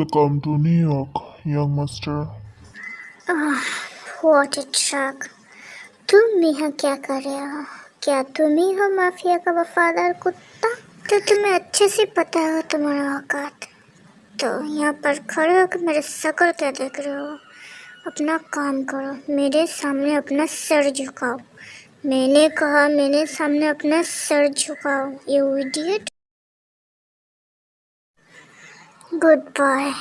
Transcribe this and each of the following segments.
Welcome to New York, young master. What a truck. तुम यहाँ क्या कर रहे हो? क्या तुम ही हो माफिया का वफादार कुत्ता? तो तुम्हें अच्छे से पता हो तुम्हारा औकात। तो यहाँ पर खड़े होकर मेरे शक्ल क्या देख रहे हो? अपना काम करो, मेरे सामने अपना सर झुकाओ। मैंने कहा मेरे सामने अपना सर झुकाओ, यू इडियट। Good bye.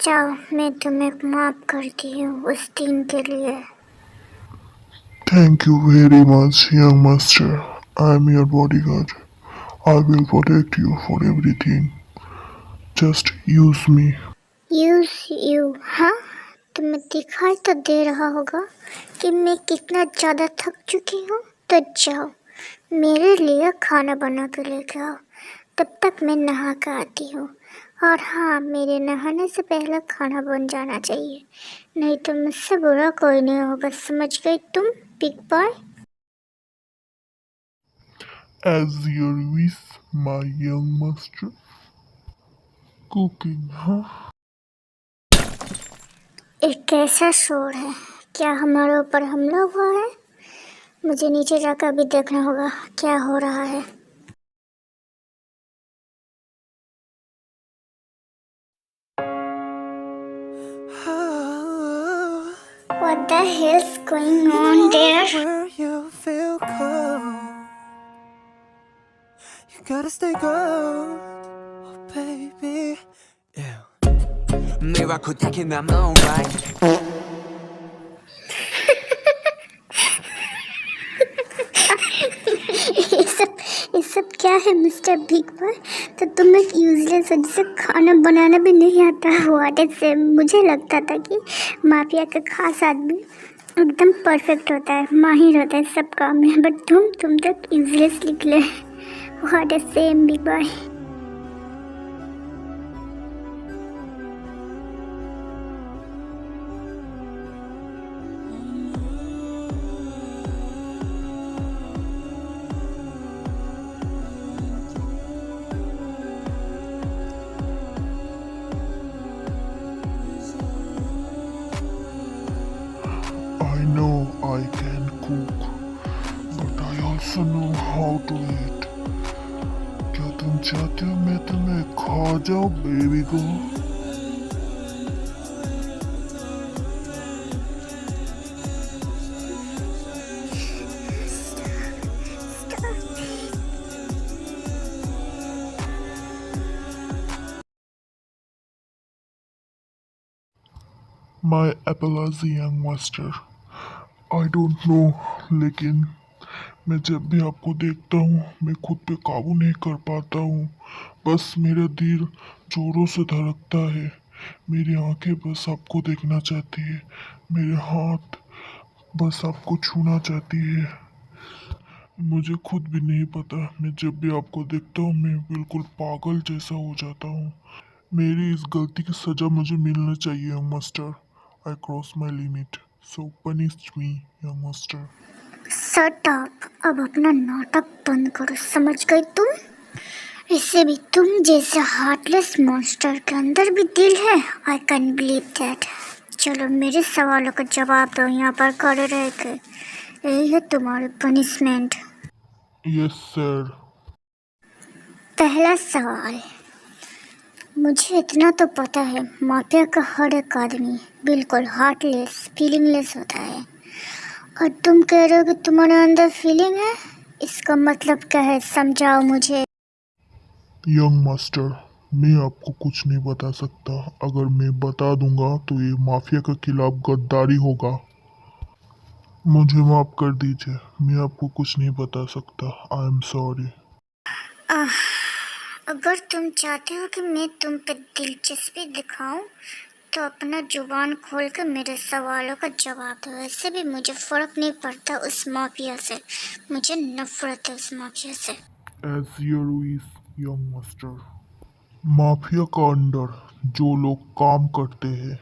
जाओ, मैं तुम्हें माफ करती हूँ उस दिन के लिए। Thank you very much, young master. I am your bodyguard. I will protect you for everything. Just use me. Use you? हाँ, तुम्हें दिखाई तो दे रहा होगा कि मैं कितना ज़्यादा थक चुकी हूँ। तो जाओ, मेरे लिए खाना बना के लेके आओ। तब तक मैं नहा कर आती हूँ। और हाँ, मेरे नहाने से पहले खाना बन जाना चाहिए, नहीं तो मुझसे बुरा कोई नहीं होगा। समझ गई तुम, big boy? As your wish, my young master. Cooking, huh? एक कैसा शोर है? क्या हमारे ऊपर हमला हुआ है? मुझे नीचे जाकर अभी देखना होगा क्या हो रहा है। What the hell's going on there? Where you feel cold, you gotta stay cold, oh baby. Yeah. 네가 굳게 난 alright. ये सब क्या है मिस्टर बिग बॉय? तो तुम एक यूजलेस हो जिसे खाना बनाना भी नहीं आता। व्हाट से मुझे लगता था कि माफिया का खास आदमी एकदम परफेक्ट होता है, माहिर होता है सब काम में, बट तुम तो यूजलेस निकले। What a same big boy. I know I can cook, but I also know how to eat. क्या तुम चाहते हो मैं तुम्हें खा जाऊं, बेबी को? My apology, young master. I don't know, लेकिन मैं जब भी आपको देखता हूँ मैं खुद पे काबू नहीं कर पाता हूँ। बस मेरा दिल जोरों से धड़कता है। मेरी आंखें बस आपको देखना चाहती है। मेरे हाथ बस आपको छूना चाहती है। मुझे खुद भी नहीं पता, मैं जब भी आपको देखता हूँ मैं बिल्कुल पागल जैसा हो जाता हूँ। मेरी इस गलती की सजा मुझे मिलना चाहिए, young master. I cross my limit, so punish me, young master. Shut up, अब अपना नाटक बंद करो, समझ गई तुम? इससे भी तुम जैसे हार्टलेस मॉन्स्टर के अंदर भी दिल है। I can believe that. चलो मेरे सवालों का जवाब दो, यहाँ पर खड़े रह के। यही है तुम्हारी पनिशमेंट। Yes sir. पहला सवाल, मुझे इतना तो पता है माफिया का हर एक आदमी बिल्कुल हार्टलेस फीलिंगलेस होता है, और तुम कह रहे हो कि तुम्हारे अंदर फीलिंग है। इसका मतलब क्या है, समझाओ मुझे। यंग मास्टर, मैं आपको कुछ नहीं बता सकता। अगर मैं बता दूंगा तो ये माफिया के खिलाफ गद्दारी होगा। मुझे माफ कर दीजिए, मैं आपको कुछ नहीं बता सकता। I am sorry. अगर तुम चाहते हो कि मैं तुम पे दिलचस्पी दिखाऊं तो अपना जुबान खोल कर मेरे सवालों का जवाब दो। ऐसे भी मुझे फर्क नहीं पड़ता उस माफिया से, मुझे नफरत है उस माफिया से। As your wish, young master. Mafia का अंडर जो लोग काम करते हैं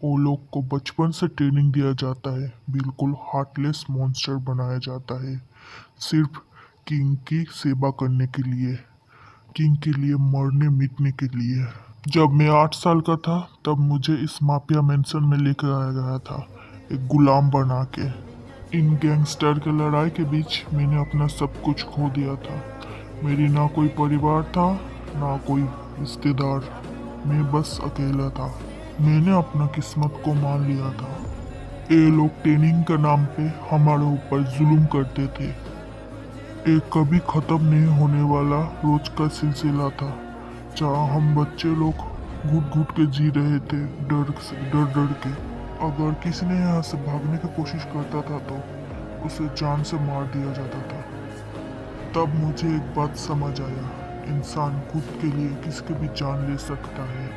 वो लोग को बचपन से ट्रेनिंग दिया जाता है, बिल्कुल हार्टलेस मॉन्स्टर बनाया जाता है, सिर्फ किंग की सेवा करने के लिए, किंग के लिए मरने मिटने के लिए। जब मैं 8 साल का था तब मुझे इस माफिया मेंशन में लेकर आया गया था, एक गुलाम बना के। इन गैंगस्टर के लड़ाई के बीच मैंने अपना सब कुछ खो दिया था। मेरी ना कोई परिवार था, ना कोई रिश्तेदार। मैं बस अकेला था। मैंने अपना किस्मत को मान लिया था। ये लोग ट्रेनिंग के नाम पे हमारे ऊपर जुल्म करते थे। एक कभी खत्म नहीं होने वाला रोज का सिलसिला था, जहाँ हम बच्चे लोग घुट घुट के जी रहे थे, डर से, डर डर के। अगर किसी ने यहाँ से भागने की कोशिश करता था तो उसे जान से मार दिया जाता था। तब मुझे एक बात समझ आया, इंसान खुद के लिए किसकी भी जान ले सकता है।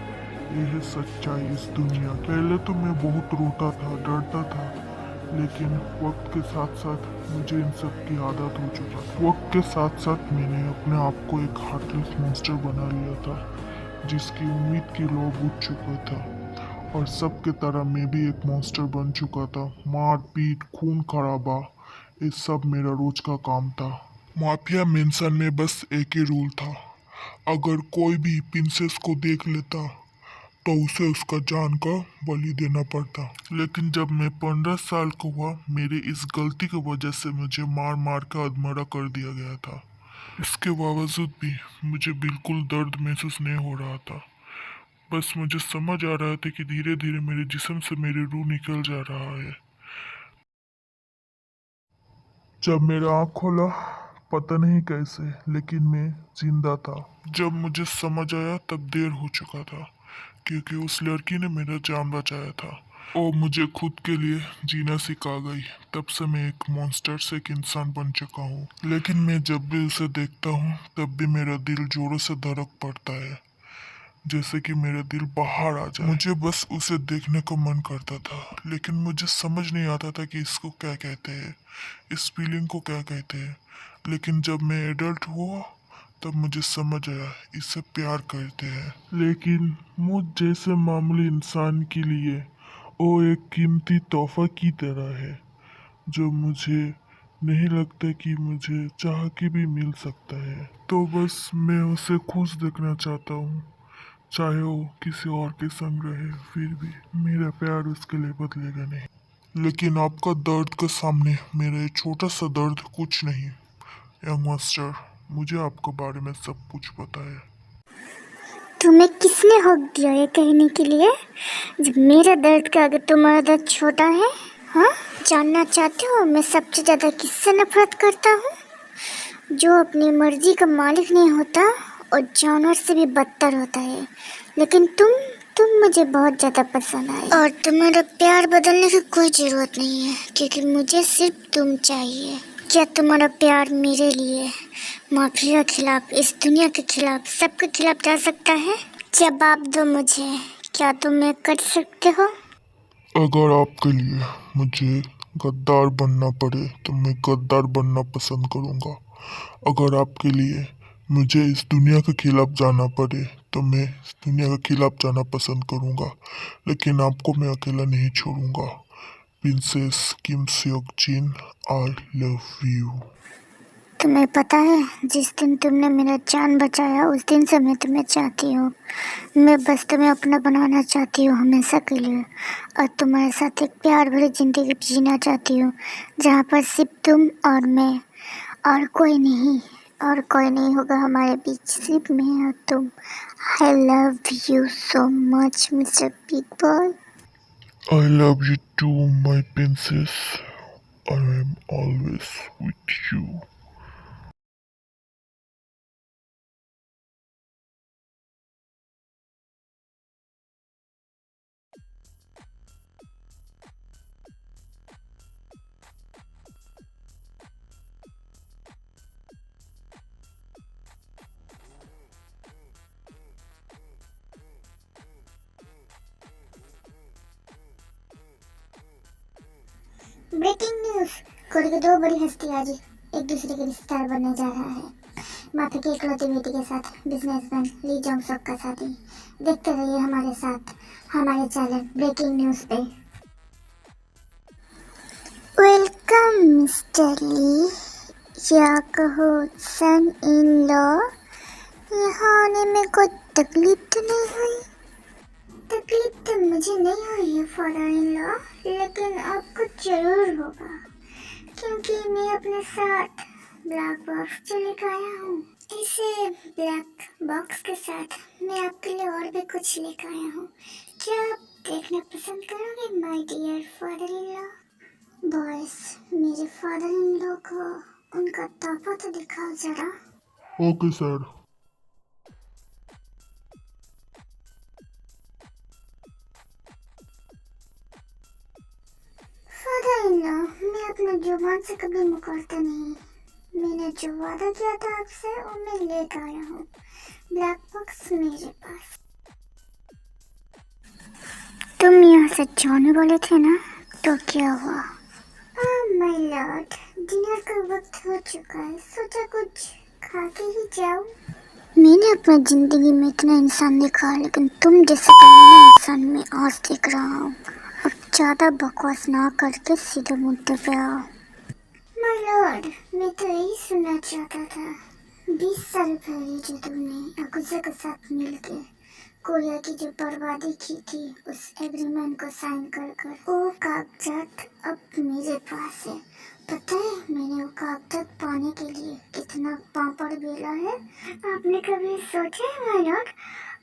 यह है सच्चाई इस दुनिया की। पहले तो मैं बहुत रोता था, डरता था, लेकिन वक्त के साथ साथ मुझे इन सब की आदत हो चुका था। वक्त के साथ साथ मैंने अपने आप को एक हार्टलेस मॉन्स्टर बना लिया था, जिसकी उम्मीद की लौ बुझ चुका था। और सबके तरह मैं भी एक मॉन्स्टर बन चुका था। मार पीट, खून खराबा, ये सब मेरा रोज का काम था। माफिया मेंशन में बस एक ही रूल था, अगर कोई भी प्रिंसेस को देख लेता तो उसे उसका जान का बलि देना पड़ता। लेकिन जब मैं 15 साल का हुआ, मेरी इस गलती की वजह से मुझे मार मार कर अधमरा कर दिया गया था। इसके बावजूद भी मुझे बिल्कुल दर्द महसूस नहीं हो रहा था। बस मुझे समझ आ रहा था कि धीरे धीरे मेरे जिस्म से मेरी रूह निकल जा रहा है। जब मेरा आँख खोला, पता नहीं कैसे, लेकिन मैं जिंदा था। जब मुझे समझ आया तब देर हो चुका था, क्योंकि उस लड़की ने मेरा जान बचाया था और मुझे खुद के लिए जीना सिखा गई। तब से मैं एक मॉन्स्टर से एक इंसान बन चुका हूँ। लेकिन मैं जब भी उसे देखता हूँ तब भी मेरा दिल जोरों से धड़क पड़ता है, जैसे कि मेरा दिल बाहर आ जाए। मुझे बस उसे देखने को मन करता था, लेकिन मुझे समझ नहीं आता था कि इसको क्या कहते हैं, इस फीलिंग को क्या कहते हैं। लेकिन जब मैं एडल्ट हुआ तब मुझे समझ आया, इसे प्यार करते हैं। लेकिन मुझ जैसे मामूली इंसान के लिए वो एक कीमती तोहफा की तरह है, जो मुझे नहीं लगता कि मुझे चाह के भी मिल सकता है। तो बस मैं उसे खुश देखना चाहता हूँ, चाहे वो किसी और के संग रहे। फिर भी मेरा प्यार उसके लिए बदलेगा नहीं। लेकिन आपका दर्द के सामने मेरा ये छोटा सा दर्द कुछ नहीं। यंग मास्टर, मुझे आपके बारे में सब कुछ पता है। तुम्हें किसने हक दिया ये कहने के लिए, जब मेरा दर्द के आगे तुम्हारा दर्द छोटा है? हाँ, जानना चाहते हो मैं सबसे ज़्यादा किससे नफरत करता हूँ? जो अपनी मर्जी का मालिक नहीं होता और जानवर से भी बदतर होता है। लेकिन तुम मुझे बहुत ज़्यादा पसंद आए, और तुम्हारा प्यार बदलने की कोई ज़रूरत नहीं है, क्योंकि मुझे सिर्फ तुम चाहिए। क्या तुम्हारा प्यार मेरे लिए माफिया के खिलाफ, इस दुनिया के खिलाफ, सबके खिलाफ जा सकता है? जवाब दो मुझे, क्या तुम ये कर सकते हो? अगर आपके लिए मुझे गद्दार बनना पड़े तो मैं गद्दार बनना पसंद करूँगा। अगर आपके लिए मुझे इस दुनिया के खिलाफ जाना पड़े तो मैं इस दुनिया के खिलाफ जाना पसंद करूँगा। लेकिन आपको मैं अकेला नहीं छोड़ूंगा। Princess Kim Seok Jin, I love you. तुम्हें पता है, जिस दिन तुमने मेरा जान बचाया उस दिन से मैं तुम्हें चाहती हूँ। मैं बस तुम्हें अपना बनाना चाहती हूँ हमेशा के लिए, और तुम्हारे साथ एक प्यार भरी ज़िंदगी जीना चाहती हूँ, जहाँ पर सिर्फ तुम और मैं, और कोई नहीं, और कोई नहीं होगा हमारे बीच, सिर्फ मैं और तुम। I love you so much mister big boy. I love you too my princess, I am always with you. Breaking news, कोरी की दो बड़ी हस्ती आज एक दूसरे के रिश्तेदार बनने जा रहा है। माफी की इकलौती बेटी के साथ बिजनेसमैन ली जोंग सक का शादी। देखते रहिए हमारे साथ हमारे चैनल ब्रेकिंग न्यूज पे। वेलकम मिस्टर ली, या कहो सन इन लॉ। यहाँ आने में कुछ तकलीफ तो नहीं हुई? तकलीफ तो मुझे नहीं हुई है फादर इन लॉ, लेकिन आपको जरूर होगा, क्योंकि मैं अपने साथ ब्लैक बॉक्स जो लेकर आया हूँ। इसे ब्लैक बॉक्स के साथ मैं आपके लिए और भी कुछ लेकर आया हूँ। क्या आप देखना पसंद करोगे my dear father in law? Boys, मेरे फादर इन लॉ को उनका तोहफा तो दिखाओ जरा। Okay sir. Father in law, मैं अपना जुबान से कभी मुकरता नहीं। मैंने जो वादा किया था आपसे वो मैं लेकर आया हूँ। ब्लैक बॉक्स मेरे पास। तुम यहाँ से जाने वाले थे ना, तो क्या हुआ? माय लॉर्ड, डिनर का वक्त हो चुका है, सोचा कुछ खा के ही जाऊं। मैंने अपनी जिंदगी में इतना इंसान देखा, लेकिन तुम जैसे कमीने इंसान में आज देख रहा हूँ। अब ज्यादा बकवास ना करके सीधे मुद्दे पे आओ। माय लॉर्ड, मैं तो यही सुनना चाहता था। 20 साल पहले जो तुमने अकुजा के साथ मिलके कोरिया की जो बर्बादी की थी, उस एग्रीमेंट को साइन कर वो कागजात अब मेरे पास है। पता है मैंने वो कागजात पाने के लिए कितना पापड़ बेला है? आपने कभी सोचा है माय लॉर्ड,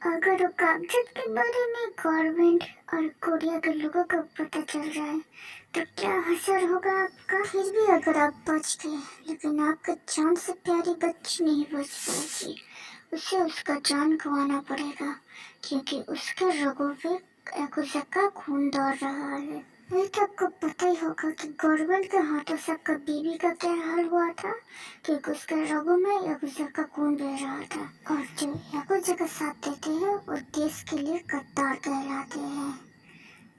अगर वो कागजात के बारे में गवर्नमेंट और कोरिया के लोगों को पता चल जाए तो क्या असर होगा आपका? फिर भी अगर आप बच गए, लेकिन आपका जान से प्यारी बच्ची नहीं बच पाएगी। उसे उसका जान गंवाना पड़ेगा, क्योंकि उसके रगों पे याकुजा का खून दौड़ रहा है। ये तो आपको पता ही होगा कि गवर्नमेंट के हाथों से आपका बीबी का क्या हाल हुआ था, क्योंकि उसके रगों में याकुजा का खून बह रहा था। और जो याकुजा का साथ देते हैं वो देश के लिए गद्दार कहलाते हैं,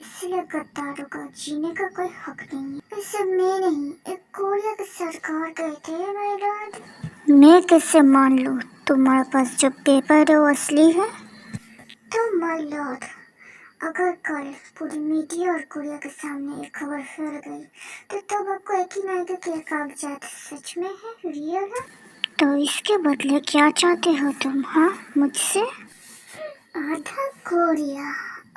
इसलिए गद्दारों का जीने का कोई हक नहीं है। ऐसे मैं नहीं, एक कोरिया की सरकार गए थे माय लॉर्ड। मैं कैसे मान लूं तुम्हारे पास जो पेपर है वो असली है? तो माय लॉर्ड, अगर कल पूरी मीडिया और कोरिया के सामने एक खबर फैल गई तो तब आपको यकीन आएगा कि ये कागजात सच में है, रियल है। तो इसके बदले क्या चाहते हो तुम, हाँ मुझसे? आधा कोरिया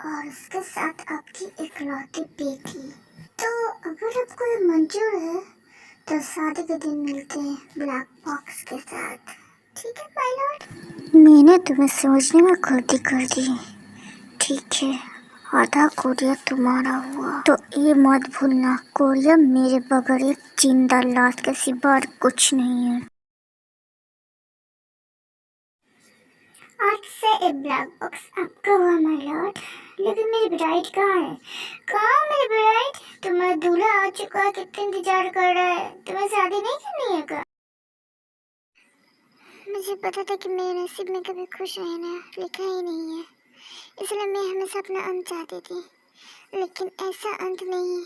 और उसके साथ आपकी इकलौती बेटी। तो अगर आपको ये मंजूर है तो शादी के दिन मिलते हैं ब्लैक बॉक्स के साथ, ठीक है माय लॉर्ड? मैंने तुम्हें सोचने में गलती कर दी, ठीक है। आधा कोरिया तुम्हारा हुआ, तो ये मत भूलना कोरिया मेरे बगैर एक जिंदा लाश के सिवा और कुछ नहीं है। आज से एक ब्लैक बॉक्स आपका हुआ माय लॉर्ड, लेकिन मेरी ब्राइड कहाँ है? कहाँ मेरी ब्राइड? तुम्हारा दूल्हा आ चुका है, कितना इंतजार कर रहा है। तुम्हें शादी नहीं करनी है क्या? मुझे पता था कि मेरे नसीब में कभी खुश रहना लिखा ही नहीं है, इसलिए मैं हमेशा अपना अंत चाहती थी। लेकिन ऐसा अंत नहीं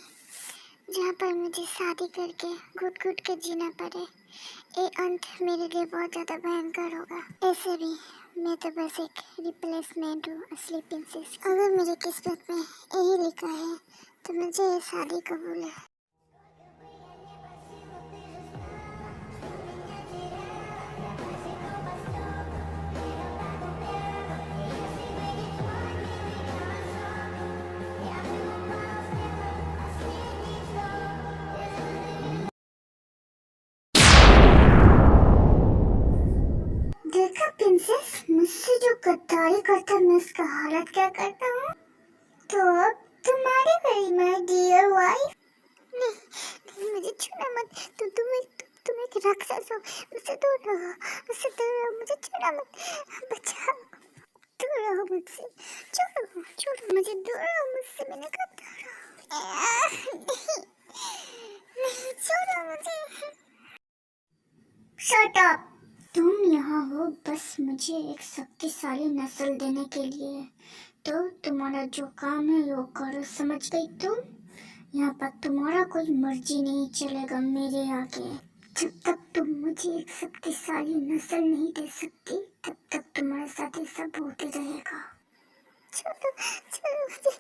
जहाँ पर मुझे शादी करके घुट घुट के जीना पड़े। ये अंत मेरे लिए बहुत ज़्यादा भयंकर होगा। ऐसे भी मैं तो बस एक रिप्लेसमेंट हूँ असली प्रिंसेस। अगर मेरी किस्मत में यही लिखा है तो मुझे ये शादी कबूल है। देखा प्रिंसेस, मुझसे जो गद्दारी करता मैं उसका हालत क्या करता हूँ। तो अब तुम्हारी बारी माय डियर वाइफ। नहीं, मुझे छूना मत। तुम एक राक्षस हो, मुझसे दूर रहो, मुझसे दूर रहो, मुझे छूना मत, बचाओ, दूर रहो मुझसे, छोड़ो मुझे, दूर रहो मुझसे, मैंने कहा दूर रहो। नहीं, छोड़ो मुझे। Shut up. तुम यहाँ हो बस मुझे एक शक्तिशाली नस्ल देने के लिए, तो तुम्हारा जो काम है वो करो, समझ गई तुम? यहाँ पर तुम्हारा कोई मर्जी नहीं चलेगा मेरे आगे। जब तक तुम मुझे एक शक्तिशाली नस्ल नहीं दे सकती तब तक तुम्हारे साथ ये सब होते रहेगा। चलो चलो मुझे।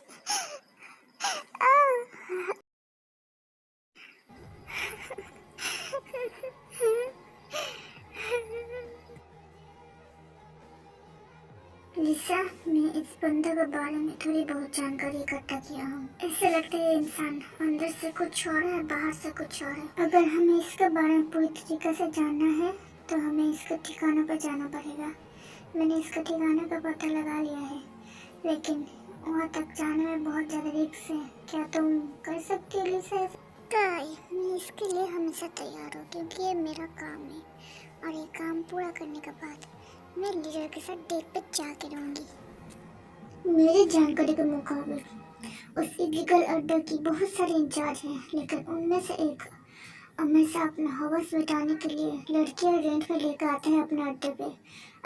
लीसा, मैं इस बंदे के बारे में थोड़ी बहुत जानकारी इकट्ठा किया हूँ। ऐसे लगता है इंसान अंदर से कुछ और है, बाहर से कुछ और है। अगर हमें इसके बारे में पूरी तरीके से जानना है तो हमें इसके ठिकाने पर जाना पड़ेगा। मैंने इसके ठिकाने का पता लगा लिया है, लेकिन वहाँ तक जाने में बहुत ज़्यादा रिस्क है। क्या तुम कर सकती हो लीसा? मैं इसके लिए हमेशा तैयार हूँ, क्योंकि ये मेरा काम है और ये काम पूरा करने के बाद मैं लीडर के साथ डेट पे जाके रहूँगी। मेरी जानकारी के मुताबिक उस इलीगल अड्डे की बहुत सारे इंचार्ज हैं, लेकिन उनमें से एक हमेशा अपना हवस मिटाने के लिए लड़कियां रेंट पे लेकर आते हैं अपने अड्डे पे।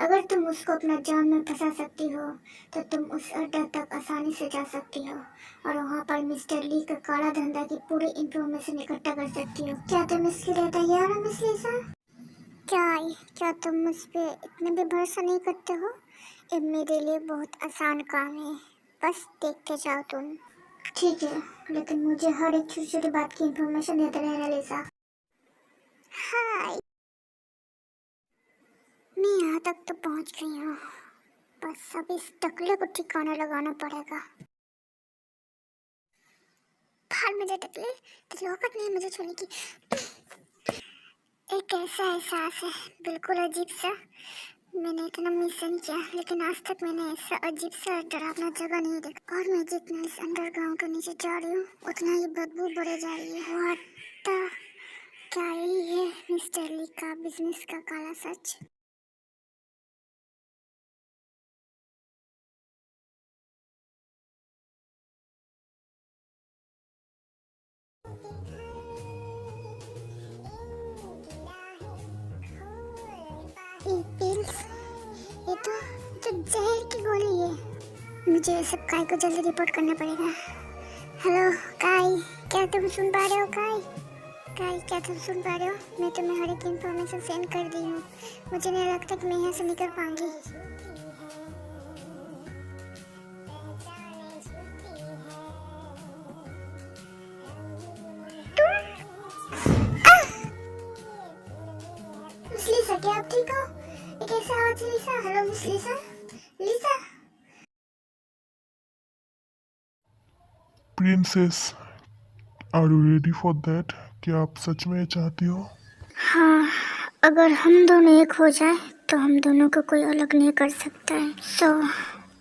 अगर तुम उसको अपना जाल में फंसा सकती हो तो तुम उस अड्डा तक आसानी से जा सकती हो और वहाँ पर मिस्टर ली का काला धंधा की पूरी इंफॉर्मेशन इकट्ठा कर सकती हो। क्या तुम इसके लिए तैयार हो मिस लीसा? क्या तुम मुझ पे इतने भी भरोसा नहीं करते हो? ये मेरे लिए बहुत आसान काम है, बस देखते जाओ तुम। ठीक है, लेकिन मुझे हर एक छोटी छोटी बात की इंफॉर्मेशन देते रहना लीसा। हाय, मैं यहाँ तक तो पहुँच गई हूँ, बस अब इस टकले को ठिकाना लगाना पड़ेगा। भाड़ में जा टकले, तेरी औकात नहीं मुझे छोड़ने की। एक ऐसा एहसास है, बिल्कुल अजीब सा। मैंने इतना मिस नहीं किया, लेकिन आज तक मैंने ऐसा अजीब सा डरावना जगह नहीं देखा। और मैं जितना इस अंडरग्राउंड के नीचे जा रही हूँ उतना ही बदबू बढ़े जा रही है। What the? क्या यही है मिस्टर ली का बिजनेस का काला सच? ये पिल्स, ये तो जहर की गोली है। मुझे ये सब काय को जल्दी रिपोर्ट करना पड़ेगा। हेलो काय, क्या तुम सुन पा रहे हो? काय, क्या तुम सुन पा रहे हो? मैं तुम्हें हर एक इन्फॉर्मेशन सेंड कर दी हूँ। मुझे नहीं लगता कि मैं यहाँ से निकल पाऊंगी। मिस लीसा, क्या आप ठीक हो? ये कैसे आवाज है Lisa? Hello miss Lisa? Lisa? Princess, are you ready for that? क्या आप सच में ये चाहती हो? हाँ, अगर हम दोनों एक हो जाए तो हम दोनों को कोई अलग नहीं कर सकता है। So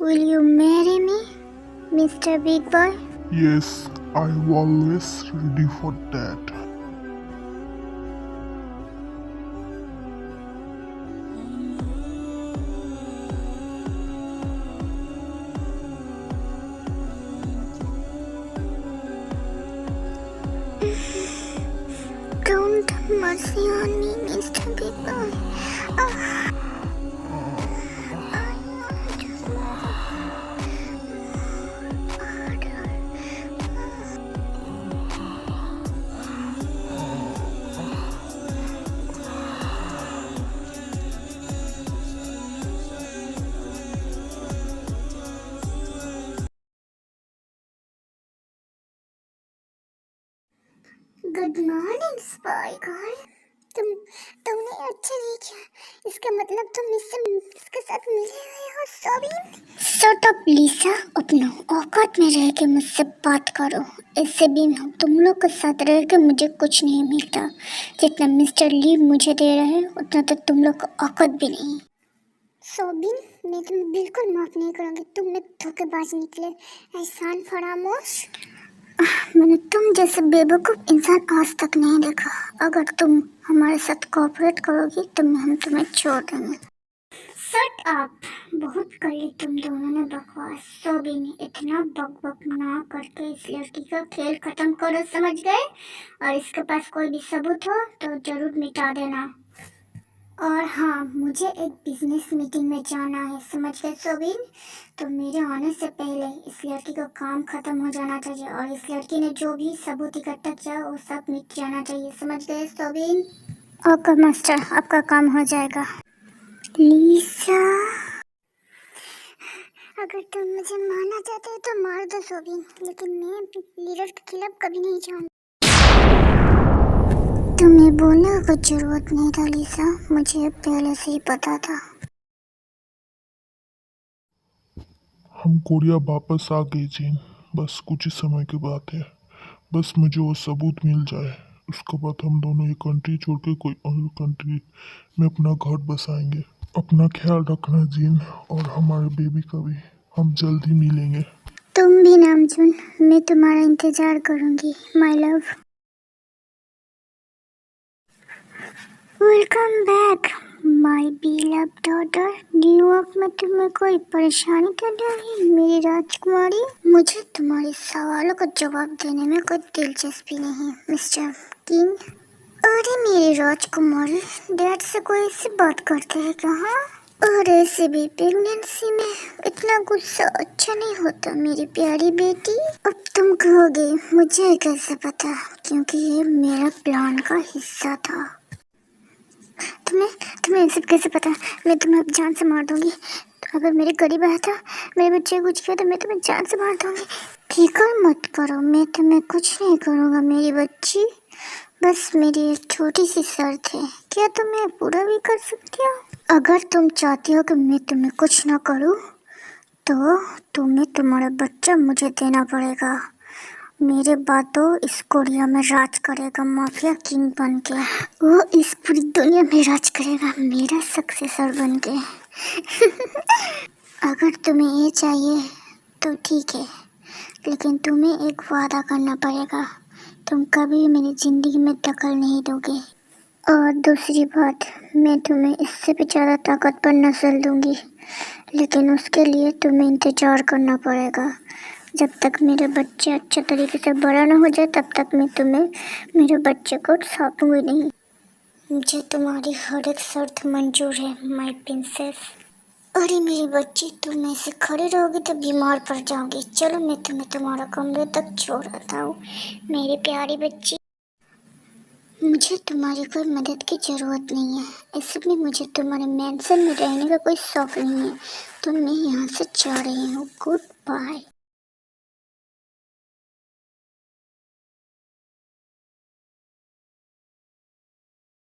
will you marry me mister big boy? Yes, I always ready for that. Don't mercy on me, Mr. Big Boy. Good morning spy girl. तुमने अच्छा नहीं किया। इसका मतलब तुम इसके साथ मिले हुए हो सोबिन। शट अप लीसा, अपना औकात में रह के मुझसे बात करो। इससे भी तुम लोग के साथ रह के मुझे कुछ नहीं मिलता। जितना मिस्टर ली मुझे दे रहे हैं उतना तो तुम लोग का औकात भी नहीं। सोबिन, मैं तुम्हें बिल्कुल माफ नहीं करूँगी। तुम एक धोखेबाज निकले, एहसान फरामोश। मैंने तुम जैसे बेवकूफ़ इंसान आज तक नहीं देखा। अगर तुम हमारे साथ कोऑपरेट करोगी तो हम तुम्हें छोड़ देंगे। शट अप, बहुत कर ली तुम दोनों ने बकवास। सोबिन, इतना बक ना करके इस लड़की का खेल खत्म करो, समझ गए? और इसके पास कोई भी सबूत हो तो जरूर मिटा देना। और हाँ, मुझे एक बिजनेस मीटिंग में जाना है, समझ गए सोबिन? तो मेरे आने से पहले इस लड़की का काम खत्म हो जाना चाहिए और इस लड़की ने जो भी सबूत इकट्ठा किया वो सब मिट जाना चाहिए, समझ गए सोबिन? ओके मास्टर, आपका काम हो जाएगा। लीसा, अगर तुम मुझे मारना चाहते हो तो मार दो सोबिन, लेकिन मैं लीडर के खिलाफ कभी नहीं जाऊंगी। तुम्हें बोलने की जरूरत नहीं था लीसा, मुझे पहले से ही पता था। हम कोरिया वापस आ गए जीन। बस कुछ ही समय की बात है। बस मुझे वो सबूत मिल जाए, उसके बाद हम दोनों ये कंट्री छोड़ के कोई और कंट्री में अपना घर बसाएंगे। अपना ख्याल रखना जीन, और हमारे बेबी का भी। हम जल्द ही मिलेंगे। तुम भी नामजुन, मैं तुम्हारा इंतजार करूंगी my love. Welcome back my beloved daughter. New York में तुम्हें कोई परेशानी तो नहीं मेरी राजकुमारी? मुझे तुम्हारे सवालों का जवाब देने में कोई दिलचस्पी नहीं मिस्टर किंग। अरे मेरी राजकुमारी, डैड से कोई ऐसी बात करते हैं कहाँ? और ऐसे भी प्रेगनेंसी में इतना गुस्सा अच्छा नहीं होता मेरी प्यारी बेटी। अब तुम कहोगे मुझे कैसे पता, क्योंकि ये मेरा प्लान का हिस्सा था। तुम्हें सब कैसे पता? मैं तुम्हें अब जान से मार दूंगी। तो अगर मेरे करीब आया था, मेरे बच्चे को कुछ किया तो मैं तुम्हें जान से मार दूंगी। फिक्र मत करो, मैं तुम्हें कुछ नहीं करूँगा मेरी बच्ची। बस मेरी एक छोटी सी शर्त है, क्या तुम ये पूरा भी कर सकती हो? अगर तुम चाहती हो कि मैं तुम्हें कुछ ना करूँ तो तुम्हें तुम्हारा बच्चा मुझे देना पड़ेगा। मेरे बाद तो इस कोरिया में राज करेगा माफिया किंग बन के। वो इस पूरी दुनिया में राज करेगा मेरा सक्सेसर बन के। अगर तुम्हें ये चाहिए तो ठीक है, लेकिन तुम्हें एक वादा करना पड़ेगा, तुम कभी मेरी ज़िंदगी में दखल नहीं दोगे। और दूसरी बात, मैं तुम्हें इससे भी ज़्यादा ताकतवर नस्ल दूंगी, लेकिन उसके लिए तुम्हें इंतज़ार करना पड़ेगा। जब तक मेरे बच्चे अच्छे तरीके से बड़ा ना हो जाए तब तक मैं तुम्हें मेरे बच्चे को सौंपूंगी नहीं। मुझे तुम्हारी हर एक शर्त मंजूर है माय प्रिंसेस। अरे मेरी बच्ची, तुम ऐसे खड़े रहोगी तो बीमार पड़ जाओगी। चलो मैं तुम्हें तुम्हारा कमरे तक छोड़ आता हूँ मेरी प्यारी बच्ची। मुझे तुम्हारी कोई मदद की ज़रूरत नहीं है, इसलिए मुझे तुम्हारे मैंसन में रहने का कोई शौक नहीं है। तो मैं यहाँ से जा रही हूँ। Good bye.